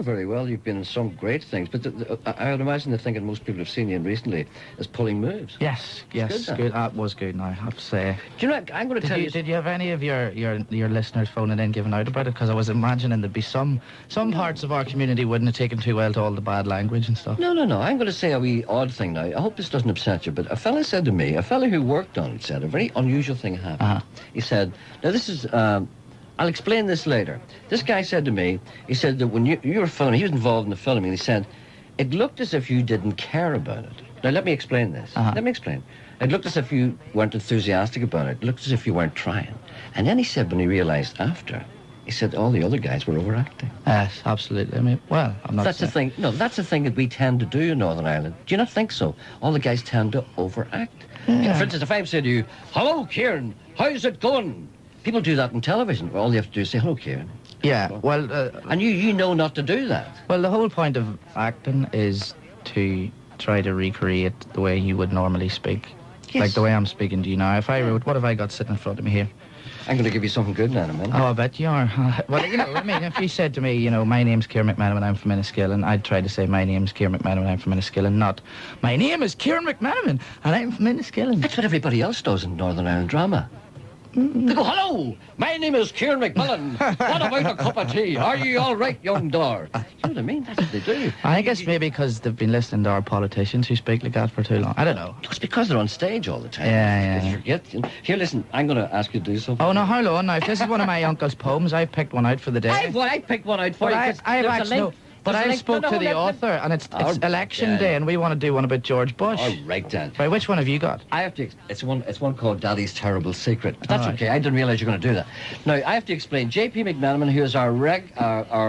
very well. You've been in some great things, but I would imagine the thing that most people have seen you in recently is pulling moves. Yes, good. That was good. Now I have to say. Do you know? I'm going to tell you. Did you have any of your listeners phoning in giving out about it? Because I was imagining there'd be some parts of our community wouldn't have taken too well to all the bad language and stuff. No. I'm going to say a wee odd thing now. I hope this doesn't upset you, but a fella said to me, a fella who worked on it said a very unusual thing happened. He said, "Now this is." I'll explain this later. This guy said to me, he said that when you were filming, he was involved in the filming, he said, it looked as if you didn't care about it. Now, let me explain this. Let me explain. It looked as if you weren't enthusiastic about it. It looked as if you weren't trying. And then he said, when he realised after, he said all the other guys were overacting. Yes, absolutely. I mean, well, I'm not That's the thing. No, that's the thing that we tend to do in Northern Ireland. Do you not think so? All the guys tend to overact. Yeah. For instance, if I said to you, hello, Ciaran, how's it going? People do that on television. All you have to do is say, hello, Ciaran. Yeah, well... and you know not to do that. Well, the whole point of acting is to try to recreate the way you would normally speak. Yes. Like the way I'm speaking to you now. If I wrote, what have I got sitting in front of me here? I'm going to give you something good now in a minute. Oh, I bet you are. Well, you know, I mean, if you said to me, you know, my name's Ciaran McMenamin, I'm from Enniskillen, I'd try to say my name's Ciaran McMenamin, I'm from Enniskillen, not my name is Ciaran McMenamin, and I'm from Enniskillen. That's what everybody else does in Northern Ireland drama. They go, hello, my name is Ciaran McMenamin. What about a cup of tea? Are you all right, young dar? You know what I mean? That's what they do. I guess maybe because they've been listening to our politicians who speak like that for too long. I don't know. It's because they're on stage all the time. Yeah. They forget. Here, listen, I'm going to ask you to do something. Oh, no, hold on now. If this is one of my uncle's poems, I've picked one out for the day. I picked one out for you. I've actually... No, but I spoke to the author, and it's election day, and we want to do one about George Bush. All right, then. Right, which one have you got? I have to. It's one called Daddy's Terrible Secret. But that's okay. I didn't realise you were going to do that. Now I have to explain. J.P McMenamin, who is our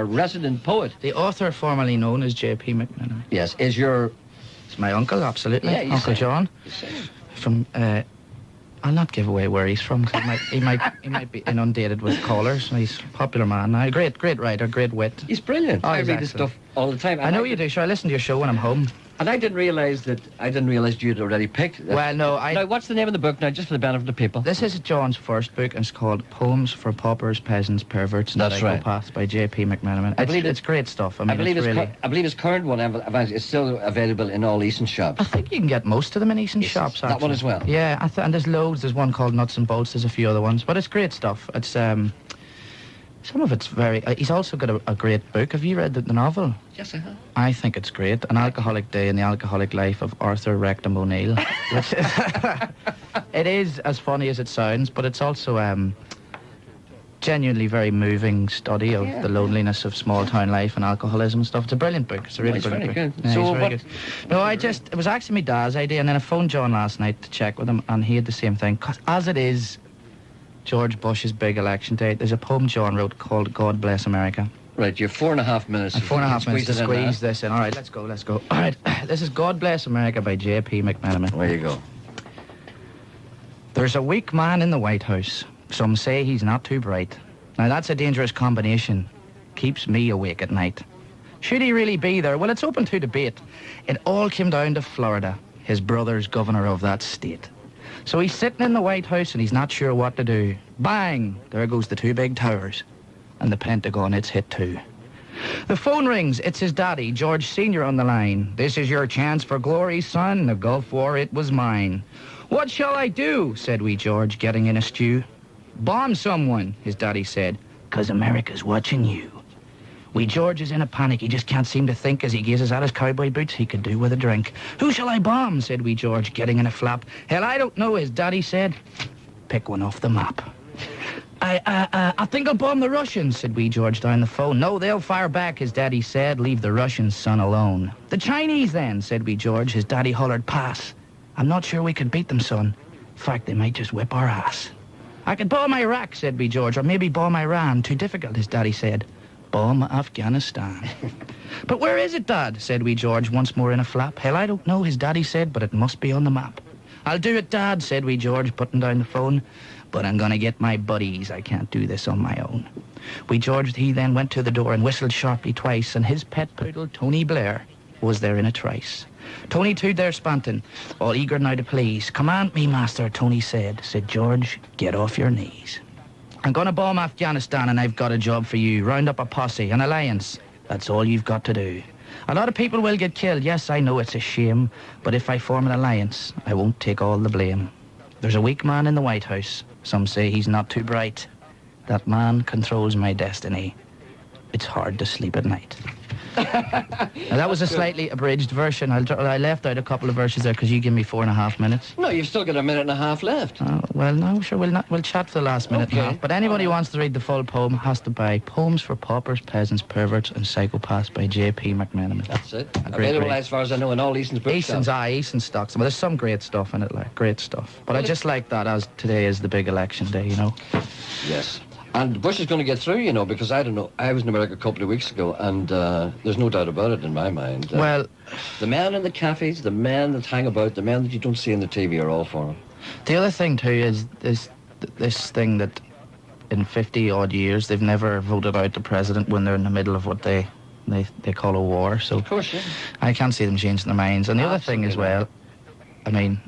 resident poet, the author formerly known as J.P McMenamin. Yes, is your. It's my uncle, absolutely. Yeah, Uncle John. From. I'll not give away where he's from, because he might be inundated with callers. He's a popular man now. Great writer, great wit. He's brilliant. I read his stuff all the time. I know you do. Sure, I listen to your show when I'm home. And I didn't realise you'd already picked. Well, no, Now, what's the name of the book now, just for the benefit of the people? This is John's first book, and it's called Poems for Paupers, Peasants, Perverts, and Psychopaths by J.P. McMenamin. It's great stuff. I believe his current one is still available in all Easton shops. I think you can get most of them in Easton shops, actually. That one as well? Yeah, and there's loads. There's one called Nuts and Bolts. There's a few other ones. But it's great stuff. It's... Some of it's very... he's also got a great book. Have you read the novel? Yes, I have. I think it's great. An Alcoholic Day in the Alcoholic Life of Arthur Rectum O'Neill. Which is it is as funny as it sounds, but it's also genuinely very moving study of the loneliness of small-town life and alcoholism and stuff. It's a brilliant book. It's a really brilliant book. Good. Yeah, so very good. No, it was actually my dad's idea, and then I phoned John last night to check with him, and he had the same thing. Because as it is George Bush's big election day, there's a poem John wrote called God Bless America. Right, you're 4.5 minutes. 4.5 minutes to squeeze this in. All right, let's go. All right, this is God Bless America by J.P. McMenamin. There you go. There's a weak man in the White House. Some say he's not too bright. Now that's a dangerous combination. Keeps me awake at night. Should he really be there? Well, it's open to debate. It all came down to Florida. His brother's governor of that state. So he's sitting in the White House and he's not sure what to do. Bang! There goes the two big towers. And the Pentagon, it's hit too. The phone rings. It's his daddy, George Sr. on the line. This is your chance for glory, son. The Gulf War, it was mine. What shall I do? Said wee George, getting in a stew. Bomb someone, his daddy said, 'cause America's watching you. Wee George is in a panic. He just can't seem to think as he gazes at his cowboy boots he could do with a drink. Who shall I bomb? Said wee George, getting in a flap. Hell, I don't know, his daddy said. Pick one off the map. I think I'll bomb the Russians, said wee George down the phone. No, they'll fire back, his daddy said. Leave the Russians, son, alone. The Chinese, then, said wee George. His daddy hollered, pass. I'm not sure we could beat them, son. In fact, they might just whip our ass. I could bomb Iraq, said wee George, or maybe bomb Iran. Too difficult, his daddy said. Bomb Afghanistan. But where is it, Dad? Said wee George, once more in a flap. Hell, I don't know, his daddy said, but it must be on the map. I'll do it, Dad, said wee George, putting down the phone. But I'm gonna get my buddies. I can't do this on my own. Wee George, he then went to the door and whistled sharply twice, and his pet poodle, Tony Blair, was there in a trice. Tony too there spanting, all eager now to please. Command me, master, Tony said. Said George, get off your knees. I'm gonna bomb Afghanistan and I've got a job for you. Round up a posse, an alliance. That's all you've got to do. A lot of people will get killed. Yes, I know it's a shame, but if I form an alliance, I won't take all the blame. There's a weak man in the White House. Some say he's not too bright. That man controls my destiny. It's hard to sleep at night. Now, that was a slightly abridged version. I left out a couple of verses there because you give me 4.5 minutes. No, you've still got 1.5 minutes left. Well, no, sure, we'll chat for the last minute and a half. But anybody who wants to read the full poem has to buy Poems for Paupers, Peasants, Perverts and Psychopaths by J.P McMenamin. That's it. Available, as far as I know, in all Eason's bookshops. Eason's stocks. Well, there's some great stuff in it, like great stuff. But I just like that as today is the big election day, you know. Yes. And Bush is going to get through, you know, because I don't know. I was in America a couple of weeks ago, and there's no doubt about it in my mind. Well, the men in the cafes, the men that hang about, the men that you don't see on the TV are all for him. The other thing, too, is this thing that in 50-odd years they've never voted out the president when they're in the middle of what they call a war. So of course, yeah. I can't see them changing their minds. And the other thing as well, I mean,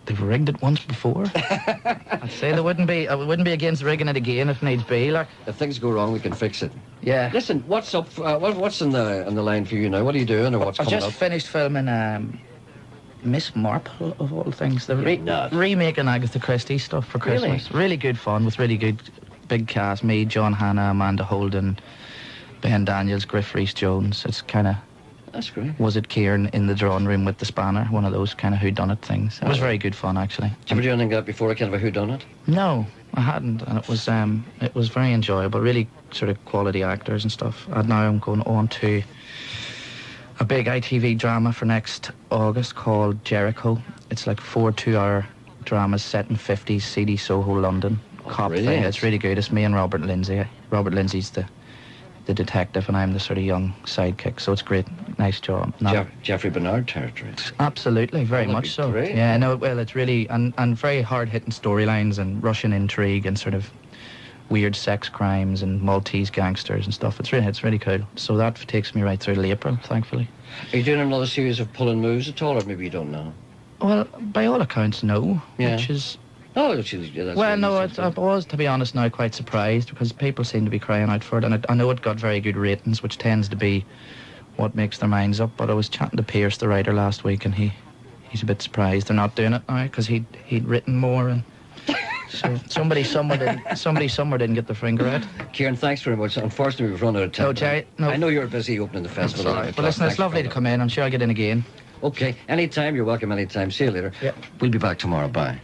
they've rigged it once before. I'd say I wouldn't be against rigging it again if needs be. Like, if things go wrong, we can fix it. Yeah. Listen, what's up? What's on the line for you now? What are you doing, or what's coming up? I've just finished filming Miss Marple, of all things. The remaking Agatha Christie stuff for Christmas. Really good fun with really good big cast. Me, John Hannah, Amanda Holden, Ben Daniels, Griff Rhys-Jones. It's kind of... That's great. Was it Ciaran in the drawing room with the spanner? One of those kind of whodunit things. It was very good fun, actually. Did you ever do anything like that before, a kind of a whodunit? No, I hadn't, and it was very enjoyable. Really sort of quality actors and stuff. And now I'm going on to a big ITV drama for next August called Jericho. It's like 4 2-hour dramas set in 50s seedy Soho, London. Cop thing. It's really good. It's me and Robert Lindsay. Robert Lindsay's the detective, and I'm the sort of young sidekick, so it's great. Nice job. Jeffrey Bernard territory. Absolutely, very much so. Great. Yeah, no, well, it's really, and very hard-hitting storylines and Russian intrigue and sort of weird sex crimes and Maltese gangsters and stuff. It's really cool. So that takes me right through to April, thankfully. Are you doing another series of pulling moves at all, or maybe you don't know? Well, by all accounts, no. Yeah. Which is... Oh, that's well, no, I was, to be honest, now quite surprised because people seem to be crying out for it, and I know it got very good ratings, which tends to be what makes their minds up. But I was chatting to Pierce, the writer, last week, and he's a bit surprised they're not doing it now because he'd written more, and so somebody somewhere didn't get their finger out. Ciaran, thanks very much. Unfortunately, we've run out of time. No, Jerry, no. I know you're busy opening the festival. But listen, it's lovely to come in. I'm sure I'll get in again. Okay, anytime. You're welcome anytime. See you later. Yeah. We'll be back tomorrow. Bye.